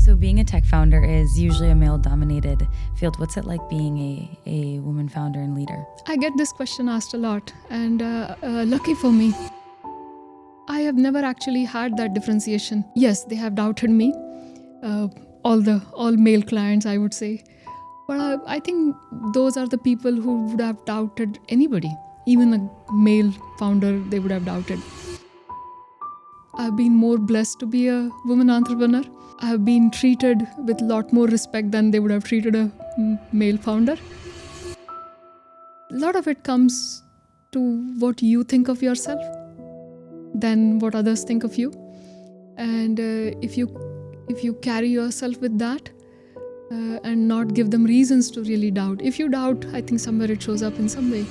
So being a tech founder is usually a male-dominated field. What's it like being a woman founder and leader? I get this question asked a lot, and lucky for me, I have never actually had that differentiation. Yes, they have doubted me, all male clients, I would say. But I think those are the people who would have doubted anybody. Even a male founder, they would have doubted. I've been more blessed to be a woman entrepreneur. I've been treated with a lot more respect than they would have treated a male founder. A lot of it comes to what you think of yourself than what others think of you. And if you carry yourself with that and not give them reasons to really doubt. If you doubt, I think somewhere it shows up in some way.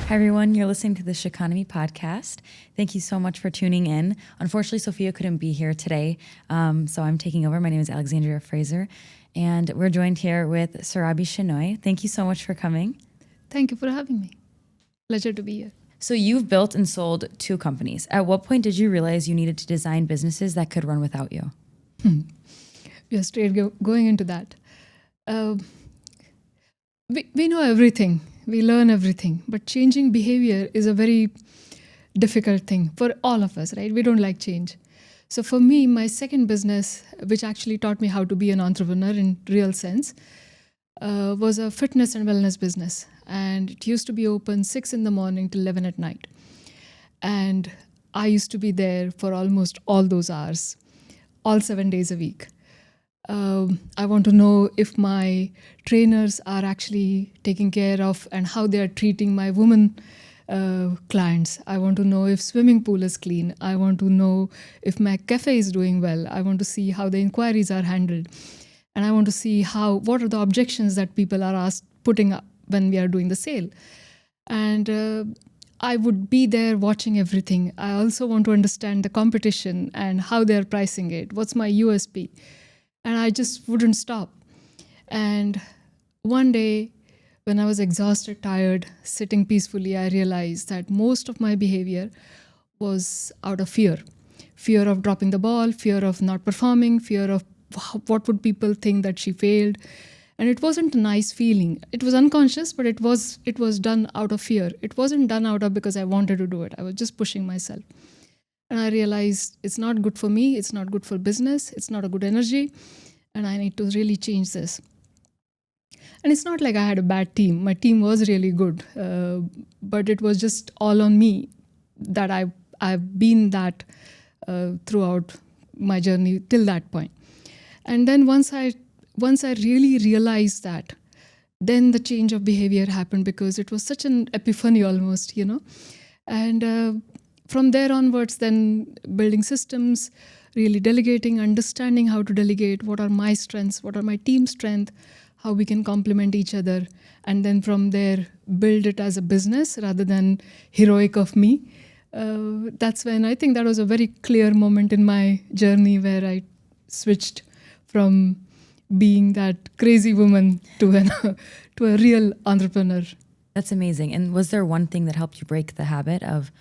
Hi, everyone. You're listening to the Sheconomy podcast. Thank you so much for tuning in. Unfortunately, Sophia couldn't be here today, so I'm taking over. My name is Alexandria Fraser, and we're joined here with Sarabi Shenoi. Thank you so much for coming. Thank you for having me. Pleasure to be here. So you've built and sold 2 companies. At what point did you realize you needed to design businesses that could run without you? We are straight going into that. We know everything. We learn everything, but changing behavior is a very difficult thing for all of us, right? We don't like change. So for me, my second business, which actually taught me how to be an entrepreneur in real sense, was a fitness and wellness business. And it used to be open 6 in the morning till 11 at night. And I used to be there for almost all those hours, all 7 days a week. I want to know if my trainers are actually taking care of and how they are treating my women clients. I want to know if swimming pool is clean. I want to know if my cafe is doing well. I want to see how the inquiries are handled. And I want to see what are the objections that people are putting up when we are doing the sale. And I would be there watching everything. I also want to understand the competition and how they're pricing it. What's my USP? And I just wouldn't stop. And one day, when I was exhausted, tired, sitting peacefully, I realized that most of my behavior was out of fear. Fear of dropping the ball, fear of not performing, fear of what would people think that she failed. And it wasn't a nice feeling. It was unconscious, but it was done out of fear. It wasn't done out of because I wanted to do it. I was just pushing myself. And I realized it's not good for me. It's not good for business. It's not a good energy. And I need to really change this. And it's not like I had a bad team. My team was really good. But it was just all on me that I've been that throughout my journey till that point. And then once I really realized that, then the change of behavior happened because it was such an epiphany almost, And from there onwards, then building systems, really delegating, understanding how to delegate, what are my strengths, what are my team's strengths, how we can complement each other. And then from there, build it as a business rather than heroic of me. That's when I think that was a very clear moment in my journey where I switched from being that crazy woman to a real entrepreneur. That's amazing. And was there one thing that helped you break the habit of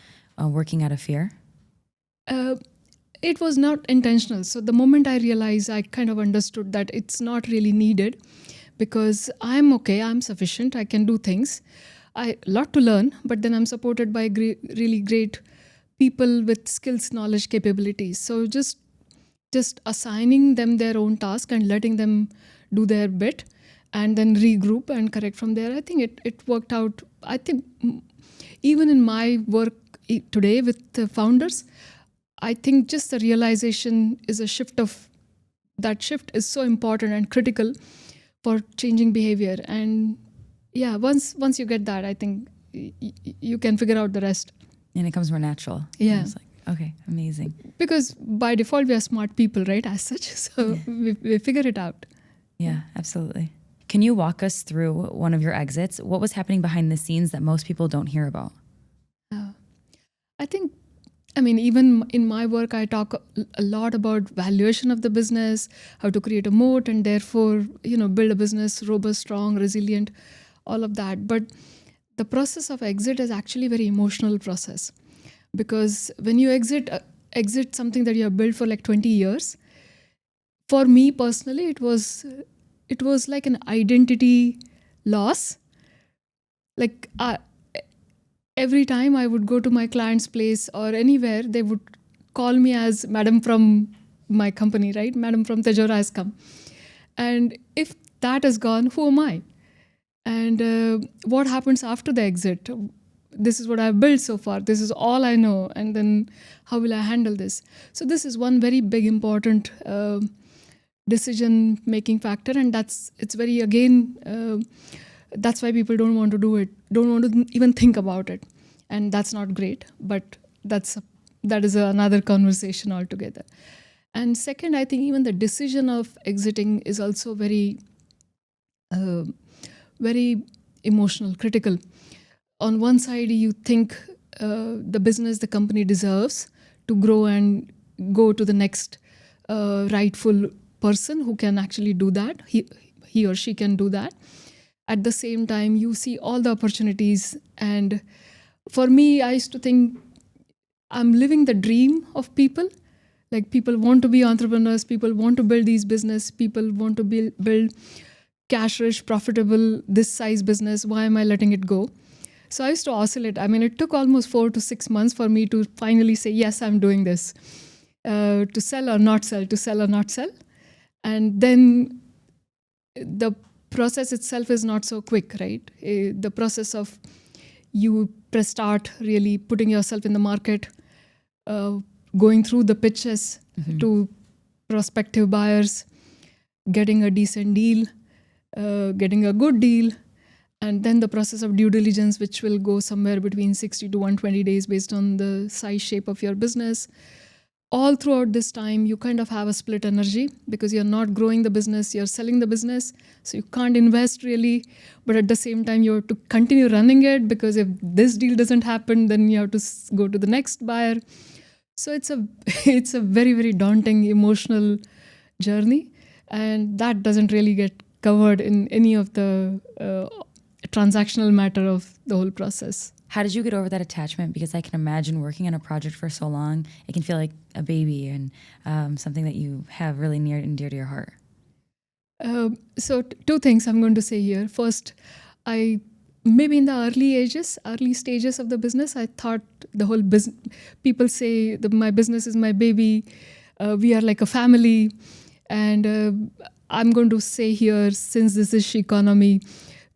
working out of fear? It was not intentional. So the moment I realized, I kind of understood that it's not really needed because I'm okay, I'm sufficient, I can do things. A lot to learn, but then I'm supported by really great people with skills, knowledge, capabilities. So just assigning them their own task and letting them do their bit and then regroup and correct from there. I think it worked out. I think even in my work today with the founders, I think just the realization is a shift of that shift is so important and critical for changing behavior. And yeah, once you get that, I think you can figure out the rest. And it comes more natural. Yeah. Okay, amazing. Because by default, we are smart people, right, as such. So we figure it out. Yeah, absolutely. Can you walk us through one of your exits? What was happening behind the scenes that most people don't hear about? Even in my work, I talk a lot about valuation of the business, how to create a moat and therefore, build a business robust, strong, resilient. all of that. But the process of exit is actually a very emotional process, because when you exit something that you have built for like 20 years, for me personally, it was like an identity loss. Like every time I would go to my client's place or anywhere, they would call me as Madam from my company, right? Madam from Tejora has come. And if that is gone, who am I? And what happens after the exit? This is what I've built so far. This is all I know. And then how will I handle this? So this is one very big important decision-making factor. And it's very, again, that's why people don't want to do it, don't want to even think about it. And that's not great, but that is another conversation altogether. And second, I think even the decision of exiting is also very, very emotional, critical. On one side, you think the business, the company deserves to grow and go to the next rightful person who can actually do that. He or she can do that. At the same time, you see all the opportunities. And for me, I used to think I'm living the dream of people. Like, people want to be entrepreneurs, people want to build these business, people want to build cash-rich, profitable, this size business. Why am I letting it go? So I used to oscillate. I mean, it took almost 4 to 6 months for me to finally say, yes, I'm doing this. To sell or not sell, to sell or not sell. And then the process itself is not so quick, right? The process of you press start, really putting yourself in the market, going through the pitches to prospective buyers, getting a decent deal, getting a good deal, and then the process of due diligence, which will go somewhere between 60 to 120 days based on the size, shape of your business. All throughout this time, you kind of have a split energy because you're not growing the business, you're selling the business, so you can't invest really. But at the same time, you have to continue running it, because if this deal doesn't happen, then you have to go to the next buyer. So it's a very, very daunting emotional journey, and that doesn't really get covered in any of the transactional matter of the whole process. How did you get over that attachment? Because I can imagine working on a project for so long, it can feel like a baby and something that you have really near and dear to your heart. So two things I'm going to say here. First, maybe in the early stages of the business, I thought the whole business, people say that my business is my baby, we are like a family. And I'm going to say here, since this is Sheconomy,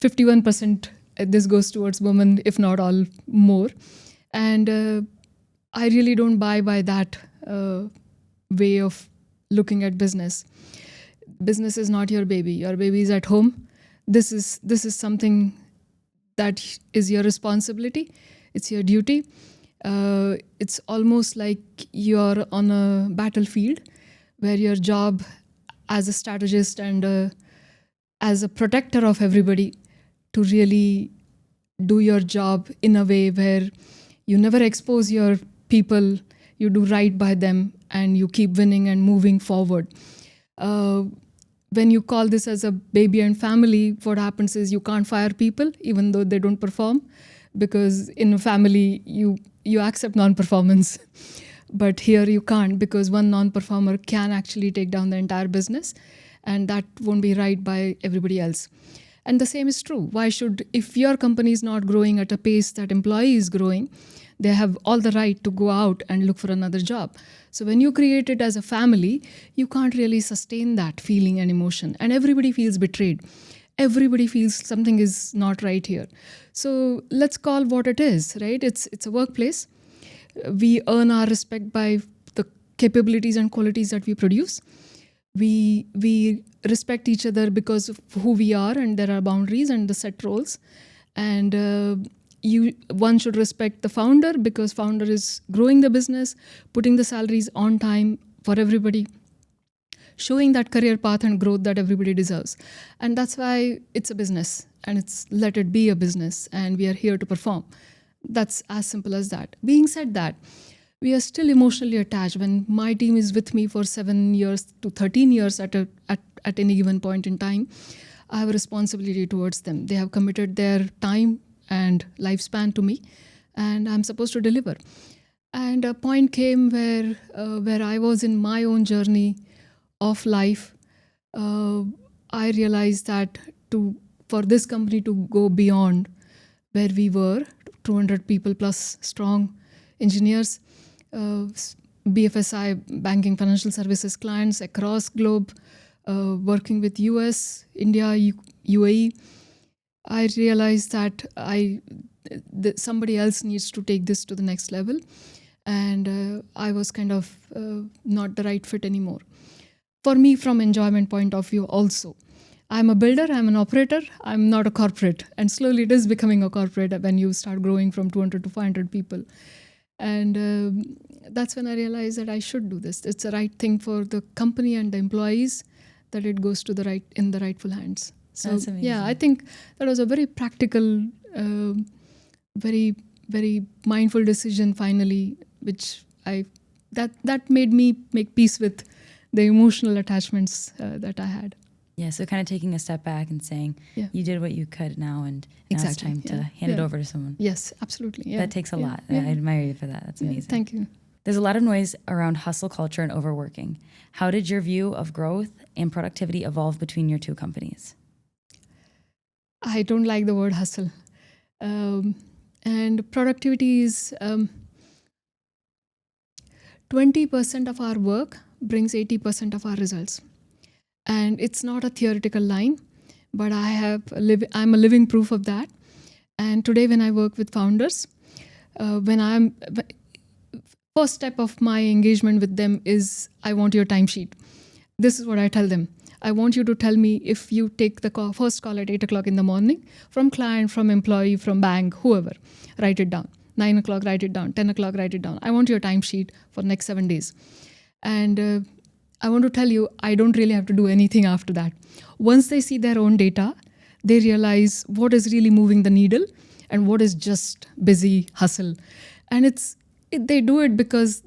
51% this goes towards women, if not all more. And I really don't buy by that way of looking at business. Business is not your baby. Your baby is at home. This is something that is your responsibility. It's your duty. It's almost like you're on a battlefield where your job as a strategist and as a protector of everybody to really do your job in a way where you never expose your people, you do right by them, and you keep winning and moving forward. When you call this as a baby and family, what happens is you can't fire people even though they don't perform, because in a family you accept non-performance. But here you can't, because one non-performer can actually take down the entire business, and that won't be right by everybody else. And the same is true. Why should, if your company is not growing at a pace that employee is growing, they have all the right to go out and look for another job. So when you create it as a family, you can't really sustain that feeling and emotion. And everybody feels betrayed. Everybody feels something is not right here. So let's call what it is, right? It's a workplace. We earn our respect by the capabilities and qualities that we produce. We respect each other because of who we are, and there are boundaries and the set roles. And one should respect the founder, because founder is growing the business, putting the salaries on time for everybody, showing that career path and growth that everybody deserves. And that's why it's a business, and let it be a business, and we are here to perform. That's as simple as that. Being said that, we are still emotionally attached. When my team is with me for 7 years to 13 years at any given point in time, I have a responsibility towards them. They have committed their time and lifespan to me, and I'm supposed to deliver. And a point came where I was in my own journey of life. I realized that for this company to go beyond where we were, 200 people plus strong engineers, BFSI, banking, financial services clients across globe, working with US, India, UAE. I realized that somebody else needs to take this to the next level, and I was kind of not the right fit anymore. For me, from enjoyment point of view also, I'm a builder, I'm an operator, I'm not a corporate. And slowly it is becoming a corporate when you start growing from 200 to 500 people. And that's when I realized that I should do this. It's the right thing for the company and the employees, that it goes to in the rightful hands. So That's amazing. yeah, I think that was a very practical, very, very mindful decision finally, which that made me make peace with the emotional attachments that I had. Yeah, so kind of taking a step back and saying, you did what you could now, and now it's time to hand it over to someone. Yes, absolutely. Yeah. That takes a lot. I admire you for that. That's amazing. Thank you. There's a lot of noise around hustle culture and overworking. How did your view of growth and productivity evolve between your two companies? I don't like the word hustle. And productivity is 20% of our work brings 80% of our results. And it's not a theoretical line, but I'm a living proof of that. And today when I work with founders, first step of my engagement with them is, I want your timesheet. This is what I tell them. I want you to tell me if you take the first call at 8 o'clock in the morning, from client, from employee, from bank, whoever, write it down. 9 o'clock, write it down. 10 o'clock, write it down. I want your timesheet for next 7 days. And I want to tell you, I don't really have to do anything after that. Once they see their own data, they realize what is really moving the needle and what is just busy hustle. And they do it because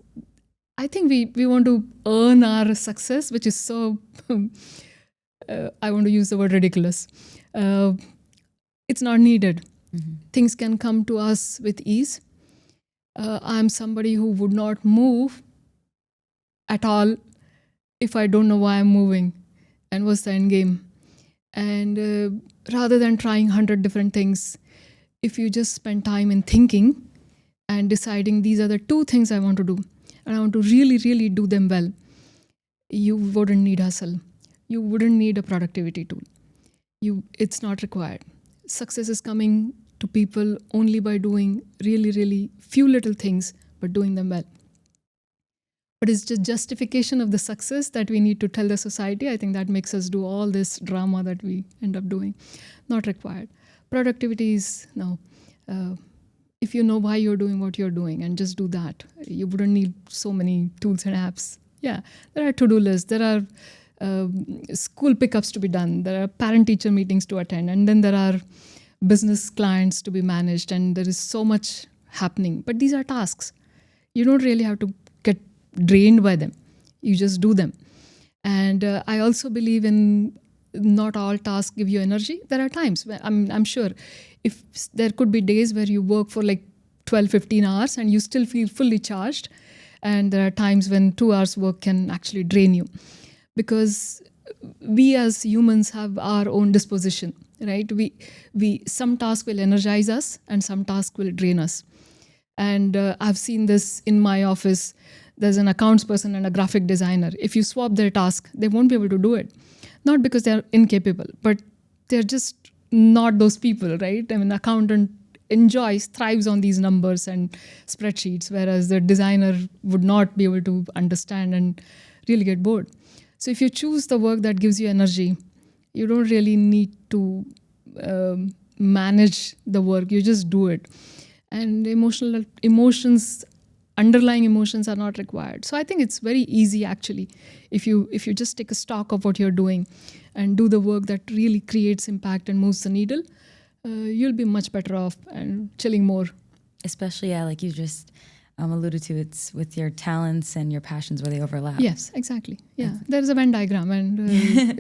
I think we want to earn our success, which is so, I want to use the word ridiculous. It's not needed. Mm-hmm. Things can come to us with ease. I'm somebody who would not move at all if I don't know why I'm moving and what's the end game. And rather than trying 100 different things, if you just spend time in thinking and deciding these are the 2 things I want to do, and I want to really, really do them well, you wouldn't need hustle. You wouldn't need a productivity tool. It's not required. Success is coming to people only by doing really, really few little things, but doing them well. But it's just justification of the success that we need to tell the society. I think that makes us do all this drama that we end up doing. Not required. Productivity is, no. If you know why you're doing what you're doing and just do that, you wouldn't need so many tools and apps. Yeah, there are to-do lists. There are school pickups to be done. There are parent-teacher meetings to attend. And then there are business clients to be managed. And there is so much happening. But these are tasks. You don't really have to get drained by them. You just do them. And I also believe in not all tasks give you energy. There are times where I'm sure if there could be days where you work for like 12, 15 hours and you still feel fully charged. And there are times when 2 hours work can actually drain you, because we as humans have our own disposition, right? Some tasks will energize us and some tasks will drain us. And I've seen this in my office. There's an accounts person and a graphic designer. If you swap their task, they won't be able to do it. Not because they're incapable, but they're just not those people, right? I mean, accountant thrives on these numbers and spreadsheets, whereas the designer would not be able to understand and really get bored. So if you choose the work that gives you energy, you don't really need to manage the work. You just do it. And underlying emotions are not required. So I think it's very easy, actually, if you just take a stock of what you're doing and do the work that really creates impact and moves the needle, you'll be much better off and chilling more. Especially, like you just alluded to, it's with your talents and your passions where they overlap. Yes, exactly. Yeah, there's a Venn diagram, and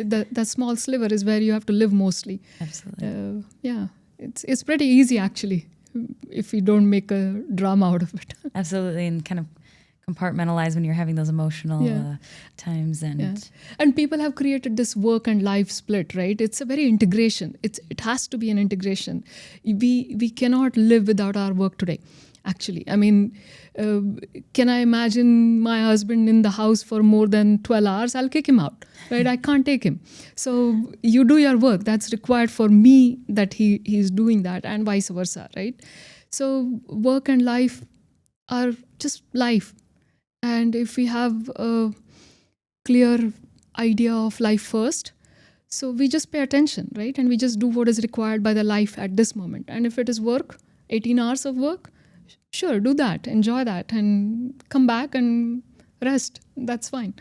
the small sliver is where you have to live mostly. Absolutely. Yeah, it's pretty easy actually if we don't make a drama out of it. Absolutely, and kind of compartmentalize when you're having those emotional times. And people have created this work and life split, right? It's a very integration. It has to be an integration. We cannot live without our work today. Actually, I mean, can I imagine my husband in the house for more than 12 hours? I'll kick him out, right? I can't take him. So you do your work. That's required for me that he's doing that, and vice versa, right? So work and life are just life. And if we have a clear idea of life first, so we just pay attention, right? And we just do what is required by the life at this moment. And if it is work, 18 hours of work, sure, do that, enjoy that, and come back and rest. That's fine.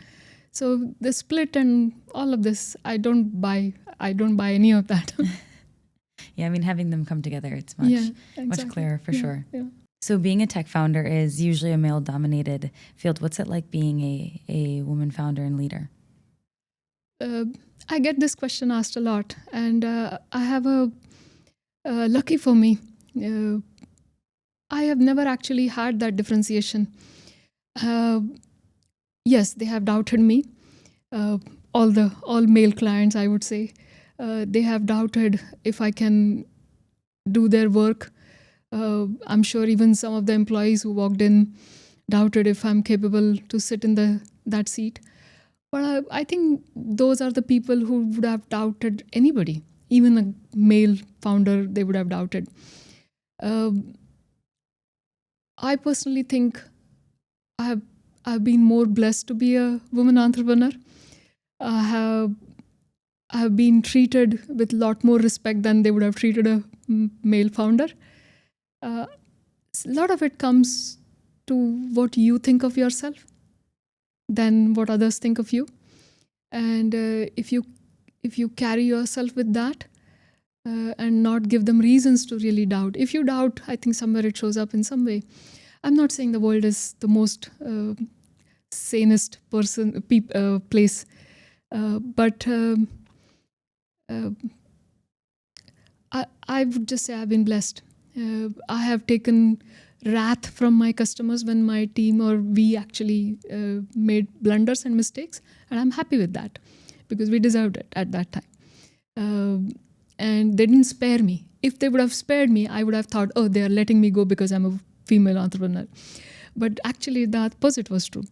So the split and all of this, I don't buy any of that. Yeah, I mean, having them come together, it's much clearer for sure. Yeah. So being a tech founder is usually a male-dominated field. What's it like being a woman founder and leader? I get this question asked a lot, and I have lucky for me, I have never actually had that differentiation. Yes, they have doubted me. All male clients, I would say, they have doubted if I can do their work. I'm sure even some of the employees who walked in doubted if I'm capable to sit in that seat. But I think those are the people who would have doubted anybody, even a male founder, they would have doubted. I personally think I've been more blessed to be a woman entrepreneur. I have been treated with a lot more respect than they would have treated a male founder. A lot of it comes to what you think of yourself than what others think of you. And if you carry yourself with that and not give them reasons to really doubt. If you doubt, I think somewhere it shows up in some way. I'm not saying the world is the most sanest place, but I would just say I've been blessed. I have taken wrath from my customers when my team or we actually made blunders and mistakes, and I'm happy with that because we deserved it at that time. And they didn't spare me. If they would have spared me, I would have thought, oh, they are letting me go because I'm a female entrepreneur. But actually the opposite was true.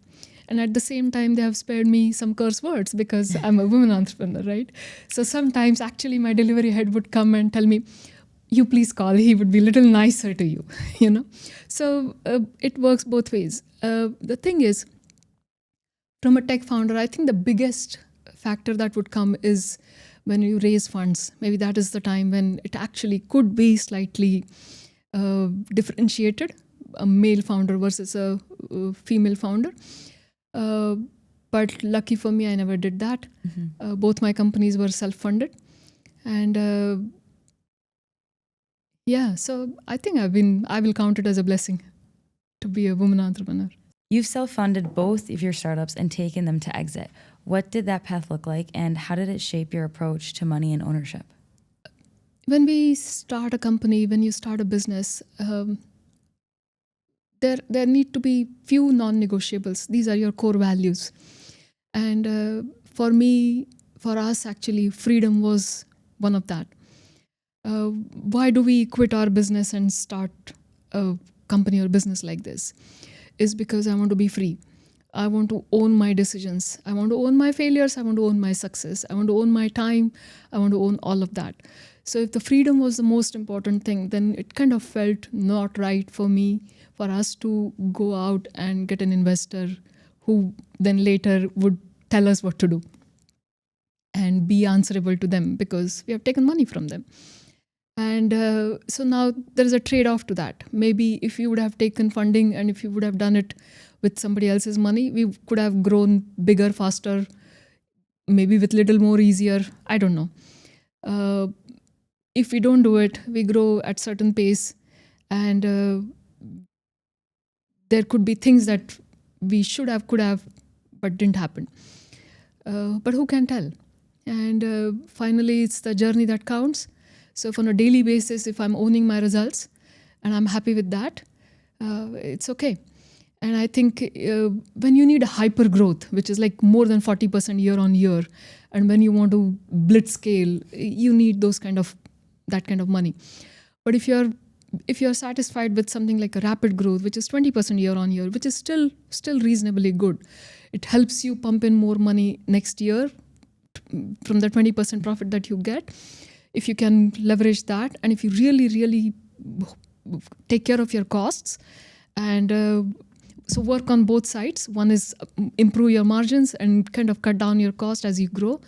And at the same time, they have spared me some curse words because I'm a woman entrepreneur, right? So sometimes actually my delivery head would come and tell me, you please call, he would be a little nicer to you, you know? So it works both ways. The thing is, from a tech founder, I think the biggest factor that would come is when you raise funds. Maybe that is the time when it actually could be slightly differentiated, a male founder versus a female founder. But lucky for me, I never did that. Mm-hmm. Both my companies were self-funded. And so I think I will count it as a blessing to be a woman entrepreneur. You've self-funded both of your startups and taken them to exit. What did that path look like, and how did it shape your approach to money and ownership? When we start a company, when you start a business, there need to be few non-negotiables. These are your core values. And for us, actually, freedom was one of that. Why do we quit our business and start a company or business like this? Is because I want to be free. I want to own my decisions. I want to own my failures. I want to own my success. I want to own my time. I want to own all of that. So if the freedom was the most important thing, then it kind of felt not right for me, for us to go out and get an investor who then later would tell us what to do and be answerable to them because we have taken money from them. And so now there is a trade-off to that. Maybe if you would have taken funding and if you would have done it with somebody else's money, we could have grown bigger, faster, maybe with little more easier. I don't know. If we don't do it, we grow at certain pace and there could be things that we should have, could have, but didn't happen. But who can tell? And finally, it's the journey that counts. So if on a daily basis, if I'm owning my results and I'm happy with that, it's okay. And I think when you need a hyper growth, which is like more than 40% year on year, and when you want to blitz scale, you need that kind of money. But if you're satisfied with something like a rapid growth, which is 20% year on year, which is still reasonably good, it helps you pump in more money next year from the 20% profit that you get. If you can leverage that, and if you really, really take care of your costs, and so work on both sides. One is improve your margins and kind of cut down your cost as you grow.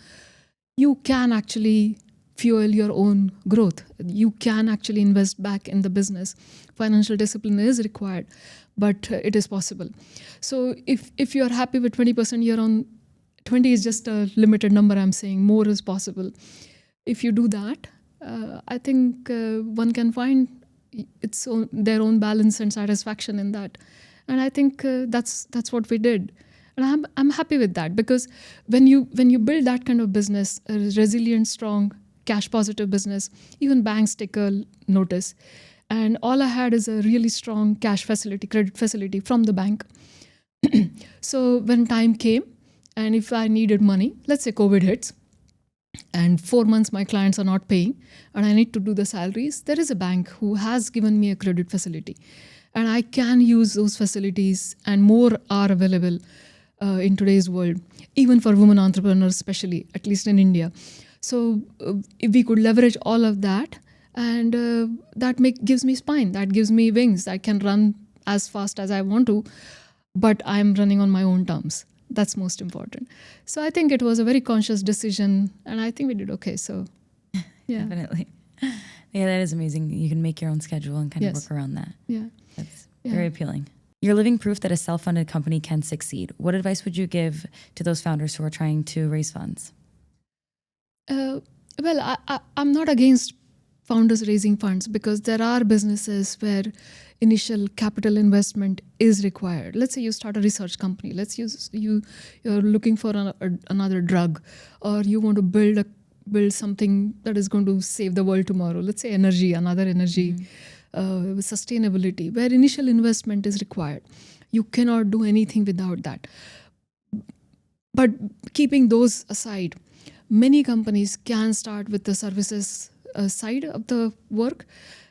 You can actually fuel your own growth. You can actually invest back in the business. Financial discipline is required, but it is possible. So if you're happy with 20% year on, 20 is just a limited number, I'm saying more is possible. If you do that, I think one can find their own balance and satisfaction in that. And I think that's what we did. And I'm happy with that, because when you build that kind of business, a resilient, strong, cash positive business, even banks take a notice. And all I had is a really strong cash facility, credit facility from the bank. So when time came, and if I needed money, let's say COVID hits, and 4 months my clients are not paying, and I need to do the salaries, there is a bank who has given me a credit facility. And I can use those facilities, and more are available in today's world, even for women entrepreneurs, especially, at least in India. So if we could leverage all of that, and that gives me spine, that gives me wings. I can run as fast as I want to, but I'm running on my own terms. That's most important. So I think it was a very conscious decision, and I think we did okay. So, yeah. Definitely. Yeah, that is amazing. You can make your own schedule and kind of work around that. Yeah. That's very appealing. You're living proof that a self-funded company can succeed. What advice would you give to those founders who are trying to raise funds? Well, I'm not against founders raising funds, because there are businesses where initial capital investment is required. Let's say you start a research company. Let's use you're looking for another drug, or you want to build something that is going to save the world tomorrow. Let's say another energy, sustainability, where initial investment is required. You cannot do anything without that. But keeping those aside, many companies can start with the services side of the work,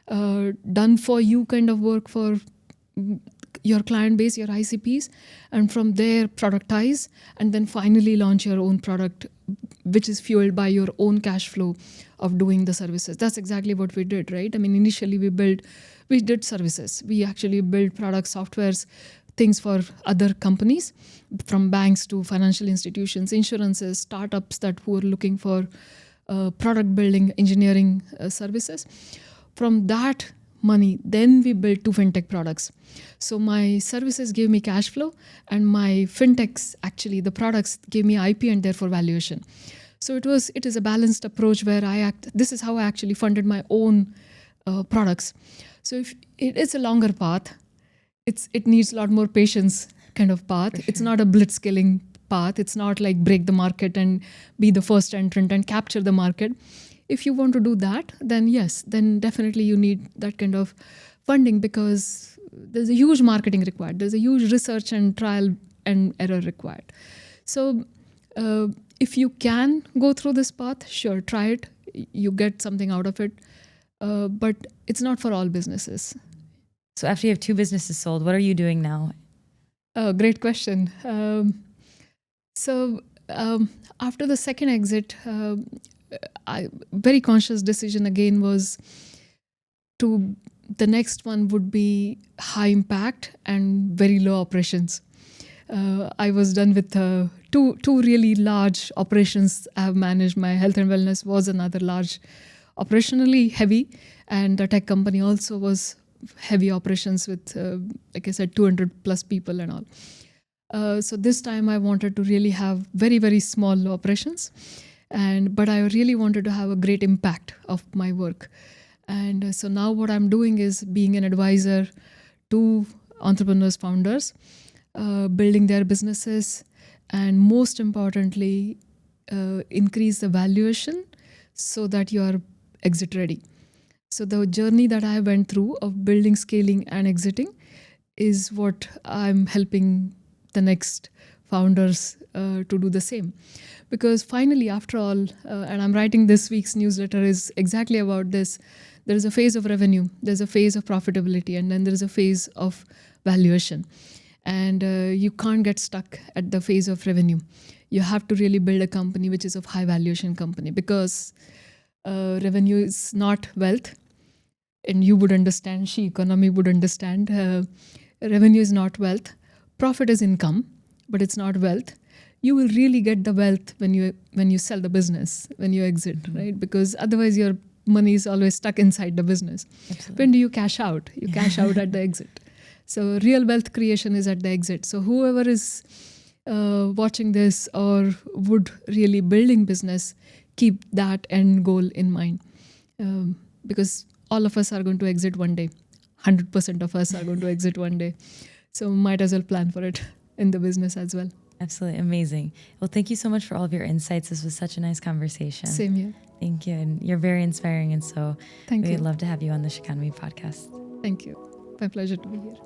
done for you kind of work for your client base, your ICPs, and from there productize, and then finally launch your own product, which is fueled by your own cash flow of doing the services. That's exactly what we did, right? I mean, initially we did services. We actually built products, softwares, things for other companies, from banks to financial institutions, insurances, startups who were looking for product building, engineering services. From that money, then we built 2 fintech products. So my services gave me cash flow, and my fintechs, actually the products, gave me IP and therefore valuation. So it is a balanced approach where this is how I actually funded my own products. So if it is a longer path, it needs a lot more patience kind of path. Sure. It's not a blitzscaling path. It's not like break the market and be the first entrant and capture the market. If you want to do that, then yes, then definitely you need that kind of funding, because there's a huge marketing required. There's a huge research and trial and error required. So if you can go through this path, sure, try it. You get something out of it. But it's not for all businesses. So after you have 2 businesses sold, what are you doing now? Great question. So after the second exit, very conscious decision again was the next one would be high impact and very low operations. I was done with two really large operations I have managed. My health and wellness was another large, operationally heavy, and the tech company also was heavy operations with, like I said, 200 plus people and all. So this time I wanted to really have very, very small operations, but I really wanted to have a great impact of my work. And so now what I'm doing is being an advisor to entrepreneurs, founders, building their businesses, and most importantly, increase the valuation so that you are exit ready. So the journey that I went through of building, scaling, and exiting is what I'm helping the next founders to do the same. Because finally, after all, and I'm writing this week's newsletter is exactly about this. There is a phase of revenue, there's a phase of profitability, and then there's a phase of valuation. And you can't get stuck at the phase of revenue. You have to really build a company which is of high valuation company, because revenue is not wealth. And you would understand, Sheconomy would understand, revenue is not wealth. Profit is income, but it's not wealth. You will really get the wealth when you sell the business, when you exit, right? Because otherwise your money is always stuck inside the business. Absolutely. When do you cash out? You cash out at the exit. So real wealth creation is at the exit. So whoever is watching this or would really building business, keep that end goal in mind. Because all of us are going to exit one day. 100% of us are going to exit one day. So might as well plan for it in the business as well. Absolutely amazing. Well, thank you so much for all of your insights. This was such a nice conversation. Same here. Thank you. And you're very inspiring. And so Thank you. we'd love to have you on the Sheconomy podcast. Thank you. My pleasure to be here.